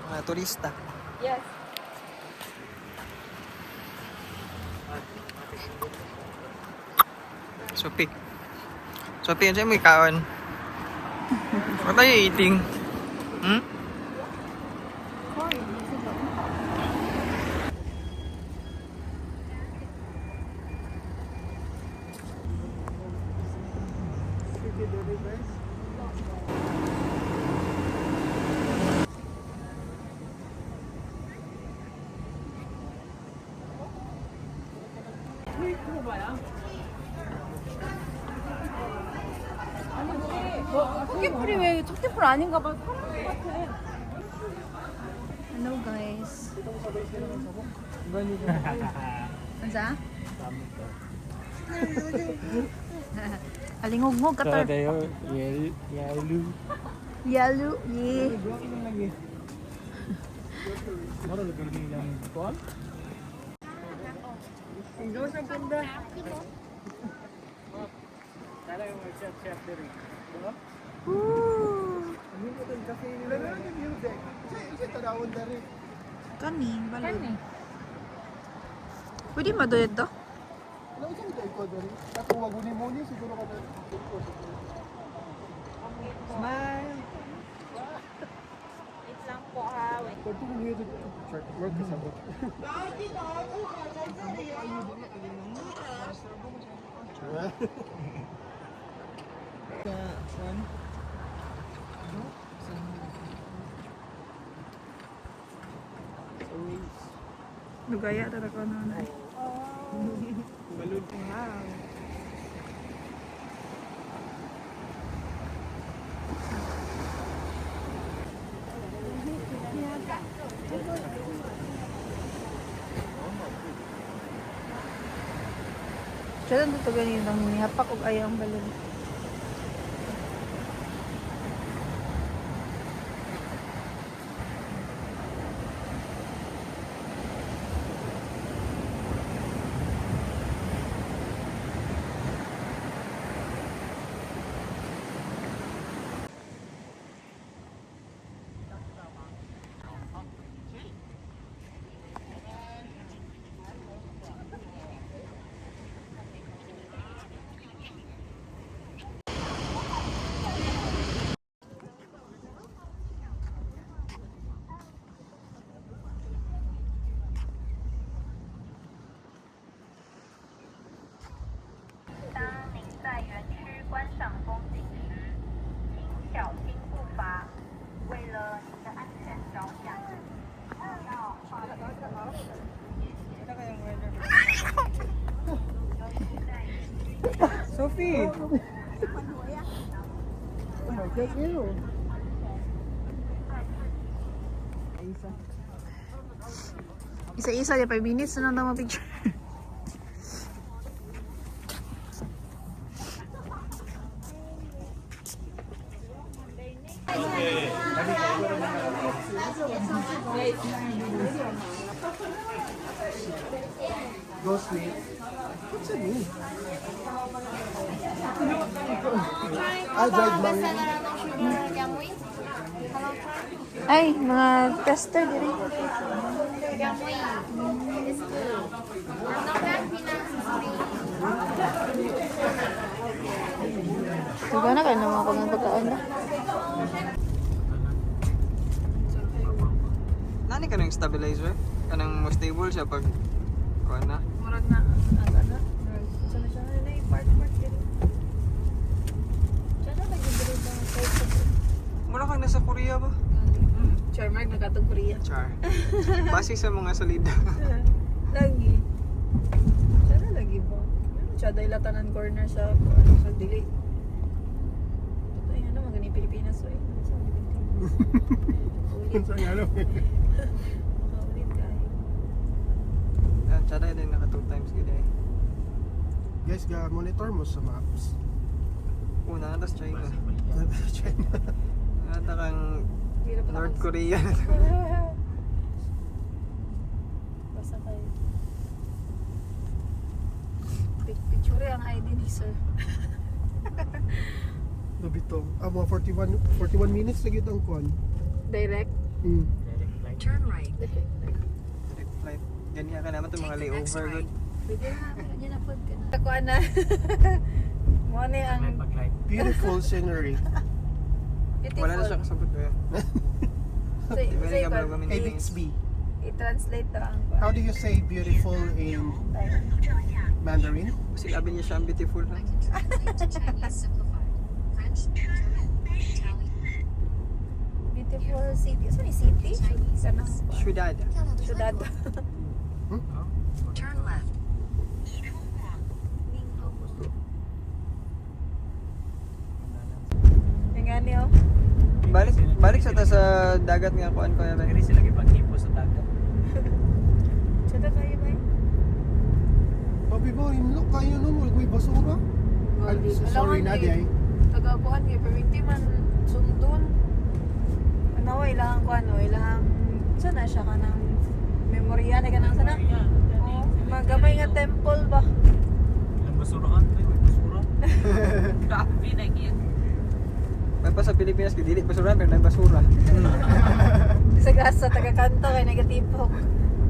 Mga turista. Yes. Sophie. Sophie, ano sa'yo mo ikaon? What are you eating? Hmm? 토끼풀이 왜 토끼풀 아닌가 봐. 사람 같아. Hello guys. Ansa? Alingog-ngog ka tar. Yalu. Yalu, ye. Kani, balon. Pwede maduyad to? Smile. Wait lang po ha. Lugaya talaga na na. Balon ko nga. Siya lang ito ganyan ang nihapak og ayang balon. Sophie! Isa-isa ya 5 minutes na lang daw picture. Go sleep. What's it mean? I dried mango. Ay, mga tester diri. Tuga na kayo naman ako ng pagkaon na. Nani ka ng stabilizer? Kanang mo stable siya pag kuha na? Murag na, ano? Sana siya na yung part diri. Siya na nag-diri ba? Mura kang nasa Korea ba? Char, Mark, nagkatong Korea. Char. Base sa mga salida. Lagi. Siya na lagi ba? Siya dahil latanan corner sa dili. Ay, ano, magani Pilipinas. So, ulit. Ulit Ulit kayo. Tsada din naka 2 times gid eh. Guys, ga-monitor mo sa maps. Una na tas China. China. Nata kang Hirap na North kasi. Korea. Basta kayo. Picture ang ID ni sir. Lubitong. Mga 41 minutes lagi ang kwan. Direct? Mm. turn right. Direct flight. Ganyan ka naman itong mga layover. Good. Pwede na, ganyan na pod ka na. Takuan na. Mo ni ang Beautiful scenery. beautiful. Wala na siya kasabot ko. Say, Di ba say yung God, kabalaga ABXB. i-translate to ang How do you say beautiful in Mandarin? Kasi labi niya siya ang beautiful. Ha? Chinese simplified. French, German, Italian. beautiful city. Saan ni city? Kanang Syudad. syudad. Turn left. Yung nga niyo. Balik sa ta sa dagat nga kuan ko na. Diri sila gipaghipo sa dagat. Syudad kayo ba? Papi ba, inlook kayo no? May basura? Sorry na, di ay. Tagakuan kay perminti man sundon. Ano ilang kuan o ilang sana siya kanang memorya na kanang sana. Oh, magamay nga temple ba? Ilang basurahan tayo, may basura. Grabe na yan. May pa sa Pilipinas kay dili basura pero may basura. Sa gasa taga-kanto kay negatibo.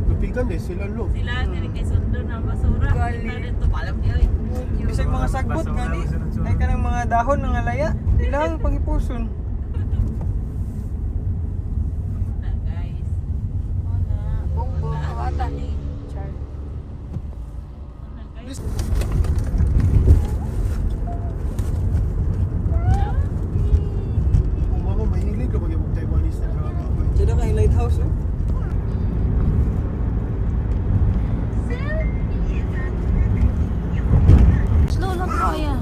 Lupigan eh, sila lo. Sila diri kay sundo ng basura. Gali. Kita dito palam niya. Bisag mga sagbot gani. Ay kanang mga dahon ng alaya. Ilang pangipuson. Na guys. Ana, bongbo kawatan ni Char. Na guys. Kung mama, mahilig ka mag-ibog Taiwanese na drama. Diyan na kay lighthouse no. Slow lang kaya.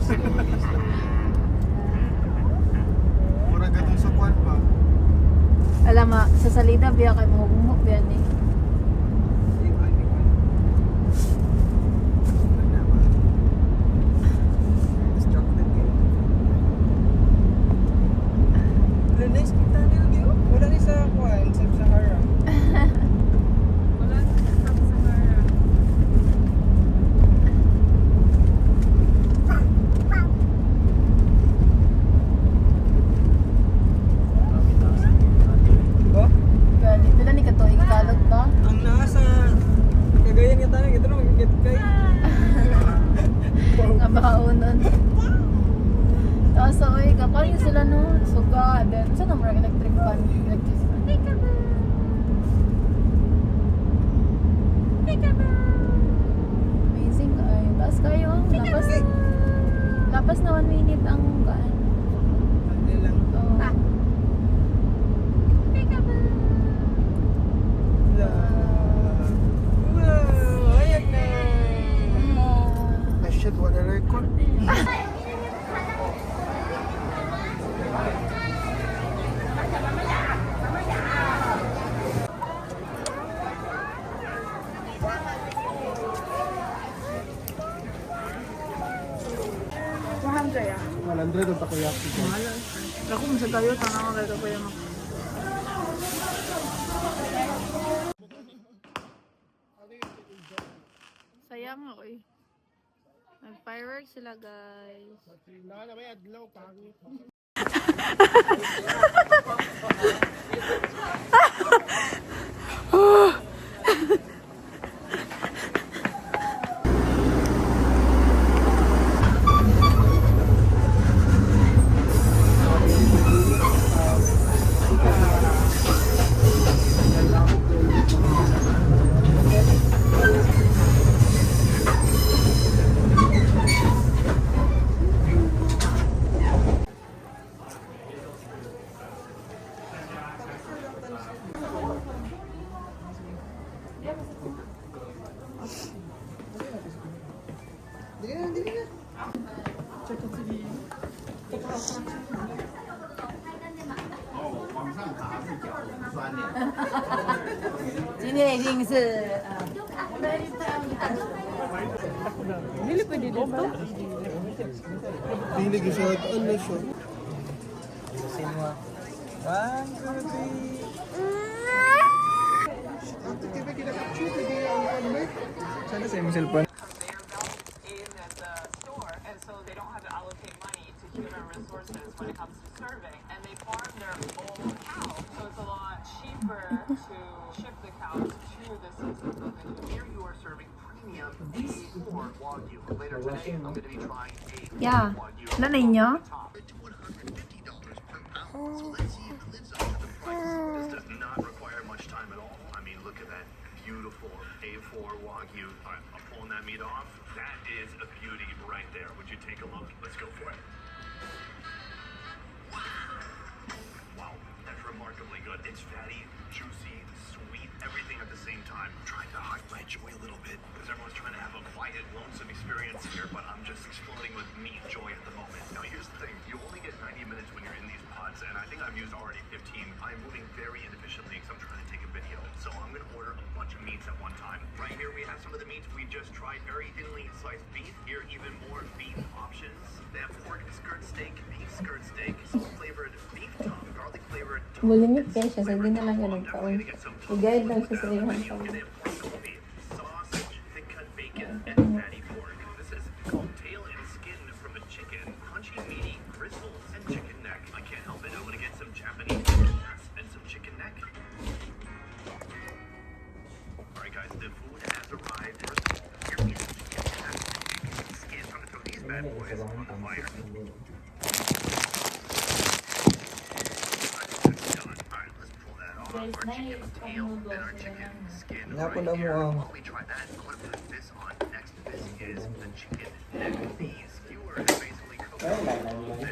Mura ka dun sa kwan pa. Alam ma, sa salida biya kay mga bumok biya ni. Lunes kita nila di oh. Wala ni sa kuan sa Sahara. Wala na sa Sahara. Oh, Gali, pila ni kato ikalot ba? ang nasa Cagayan nga tanan ito na magigit kay. Nga makaunon. Tapos oy, kapag yun sila no, suga, then saan na murag electric fan? Electric fan. Amazing ay. Tapos kayo, lapas na 1 minute ang kaan. Ano lang. Oh. Wow, ayag na. Ah, shit, wala record. Andrea. 100 ang takoyaki. Ako mo sa tayo tanang kay ko yung sayang ako eh. Nag-fireworks sila guys. Naka na may adlaw, pangit. Pili ko siya, ano siya? Sinwa. 1, 2, 3. Ate, di ba kinakapshoot? Hindi ang ano ba? Sana sa imong cellphone. in the store, and so they don't have to allocate money to human resources when it comes to serving, and they farm their own cows, so it's a lot cheaper to Yeah. Wala na inyo? This does not require much time at all. I mean, look at that beautiful A4 Wagyu. I'm pulling that meat off. That is a beauty right there. Would you take a look? Let's go for it. Wow, that's remarkably good. It's fatty, juicy, sweet, everything at the same time. I'm trying to hide my joy a little bit because everyone's trying to have a quiet, lonesome experience here, but I'm just exploding with meat joy at the moment. Now, here's the thing. You only get 90 minutes when you're in these pods, and I think I've used already 15. I'm moving very inefficiently because I'm trying to take a video. So I'm going to order a bunch of meats at one time. Right here, we have some of the meats we just tried. Very thinly sliced beef. Here, even more beef options. They have pork skirt steak, beef skirt steak, salt-flavored beef tongue, garlic-flavored tongue. Bulimit kayo siya, so di na lang ganun Definitely kaon. gonna get some tongue. I-guide lang siya sa iyong Menu, kaon. gonna have pork Kobe, sausage, thick-cut bacon, and fatty pork. This is called tail and skin from a chicken, crunchy, meaty bristles, and chicken neck. I can't help it. I'm gonna get some Japanese breast and some chicken neck. All right, guys, the food has arrived. First of all, here is the skin. I'm gonna throw these bad boys on the fire. That's done. All right, let's pull that off. Our chicken tail and our chicken skin. Nga po right na mo here. ang While we try that, I'm gonna put this on next. This is the chicken neck.